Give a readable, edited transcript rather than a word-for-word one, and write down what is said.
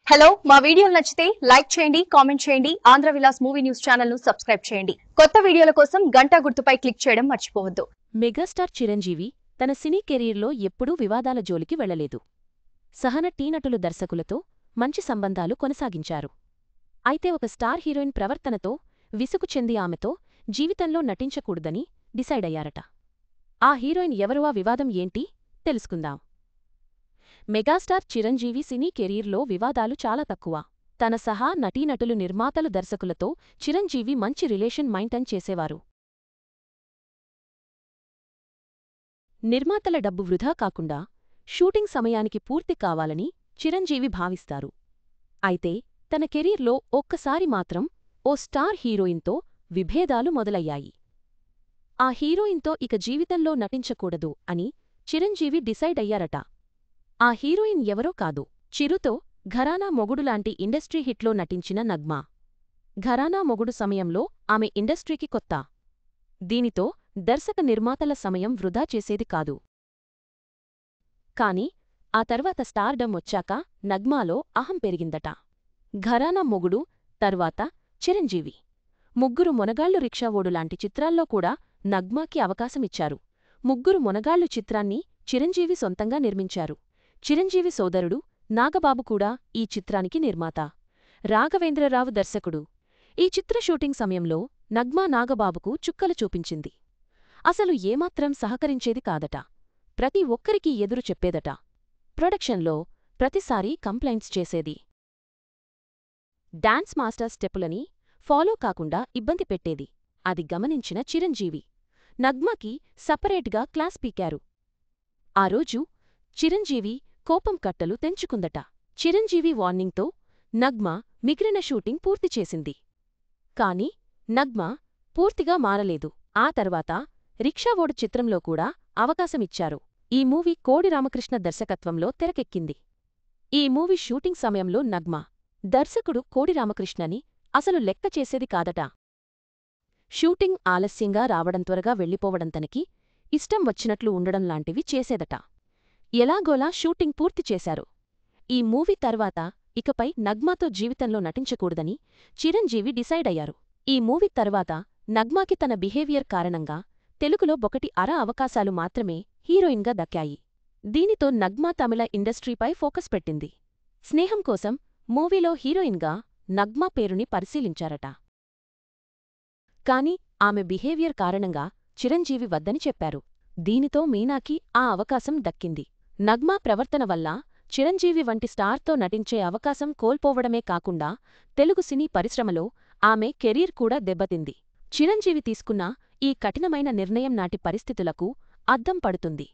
Hello మా వీడియోలు నచ్చితే లైక్ చేయండి కామెంట్ చేయండి Andhra Vilas movie news channel ను సబ్స్క్రైబ్ చేయండి కొత్త వీడియోల కోసం గంట గుర్తుపై క్లిక్ చేయడం మర్చిపోవద్దు మెగాస్టార్ చిరంజీవి తన సినీ కెరీర్లో ఎప్పుడూ వివాదాల జోలికి వెళ్లలేదు. సహన టీనటులు దర్శకులతో మంచి సంబంధాలు కొనసాగించారు. అయితే ఒక స్టార్ హీరోయిన్ ప్రవర్తనతో విసుగు చెంది ఆమెతో జీవితంలో నటించకూడదని డిసైడయ్యారట. ఆ హీరోయిన్ ఎవరు, ఆ వివాదం ఏంటి తెలుసుకుందాం. మెగాస్టార్ చిరంజీవి సినీ కెరీర్లో వివాదాలు చాలా తక్కువ. తన సహా నటీనటులు, నిర్మాతలు, దర్శకులతో చిరంజీవి మంచి రిలేషన్ మెయింటైన్ చేసేవారు. నిర్మాతల డబ్బు వృధా కాకుండా షూటింగ్ సమయానికి పూర్తి కావాలని చిరంజీవి భావిస్తారు. అయితే తన కెరీర్లో ఒక్కసారి మాత్రం ఓ స్టార్ హీరోయిన్తో విభేదాలు మొదలయ్యాయి. ఆ హీరోయిన్తో ఇక జీవితంలో నటించకూడదు అని చిరంజీవి డిసైడ్ అయ్యారట. ఆ హీరోయిన్ ఎవరో కాదు, చిరుతో ఘరానా మొగుడులాంటి ఇండస్ట్రీ హిట్లో నటించిన నగ్మా. ఘరానా మొగుడు సమయంలో ఆమె ఇండస్ట్రీకి కొత్త. దీనితో దర్శక నిర్మాతల సమయం వృధా చేసేది కాదు. కాని ఆ తర్వాత స్టార్డమ్ వచ్చాక నగ్మాలో అహం పెరిగిందట. ఘరానా మొగుడు తర్వాత చిరంజీవి. ముగ్గురు మొనగాళ్లు, రిక్షావోడు లాంటి చిత్రాల్లో కూడా నగ్మాకి అవకాశమిచ్చారు. ముగ్గురు మొనగాళ్లు చిత్రాన్ని చిరంజీవి సొంతంగా నిర్మించారు. చిరంజీవి సోదరుడు నాగబాబు కూడా ఈ చిత్రానికి నిర్మాత. రాఘవేంద్రరావు దర్శకుడు. ఈ చిత్ర షూటింగ్ సమయంలో నగ్మా నాగబాబుకు చుక్కలు చూపించింది. అసలు ఏమాత్రం సహకరించేది కాదట. ప్రతి ఒక్కరికీ ఎదురు చెప్పేదట. ప్రొడక్షన్లో ప్రతిసారీ కంప్లైంట్స్ చేసేది. డాన్స్ మాస్టర్ స్టెప్పులని ఫాలో కాకుండా ఇబ్బంది పెట్టేది. అది గమనించిన చిరంజీవి నగ్మాకి సపరేట్గా క్లాస్ పీకారు. ఆ రోజు చిరంజీవి కోపం కట్టలు తెంచుకుందట. చిరంజీవి వార్నింగ్తో నగ్మా మిగిలిన షూటింగ్ పూర్తి చేసింది. కాని నగ్మా పూర్తిగా మారలేదు. ఆ తర్వాత రిక్షావోడు చిత్రంలో కూడా అవకాశమిచ్చారు. ఈ మూవీ కోడి రామకృష్ణ దర్శకత్వంలో తెరకెక్కింది. ఈ మూవీ షూటింగ్ సమయంలో నగ్మా దర్శకుడు కోడి రామకృష్ణని అసలు లెక్క చేసేది కాదట. షూటింగ్ ఆలస్యంగా రావడం, త్వరగా వెళ్ళిపోవడం, తనకి ఇష్టం వచ్చినట్లు ఉండడం లాంటివి చేసేదట. ఎలాగోలా షూటింగ్ పూర్తి చేశారు. ఈ మూవీ తర్వాత ఇకపై నగ్మాతో జీవితంలో నటించకూడదని చిరంజీవి డిసైడ్ అయ్యారు. ఈ మూవీ తర్వాత నగ్మాకి తన బిహేవియర్ కారణంగా తెలుగులో 1.5 అవకాశాలు మాత్రమే హీరోయిన్గా దక్కాయి. దీనితో నగ్మా తమిళ ఇండస్ట్రీపై ఫోకస్ పెట్టింది. స్నేహం కోసం మూవీలో హీరోయిన్గా నగ్మా పేరుని పరిశీలించారట. కాని ఆమె బిహేవియర్ కారణంగా చిరంజీవి వద్దని చెప్పారు. దీనితో మీనాకి ఆ అవకాశం దక్కింది. నగ్మా ప్రవర్తన వల్ల చిరంజీవి వంటి స్టార్తో నటించే అవకాశం కోల్పోవడమే కాకుండా తెలుగు సినీ పరిశ్రమలో ఆమె కెరీర్ కూడా దెబ్బతింది. చిరంజీవి తీసుకున్న ఈ కఠినమైన నిర్ణయం నాటి పరిస్థితులకు అద్దం పడుతుంది.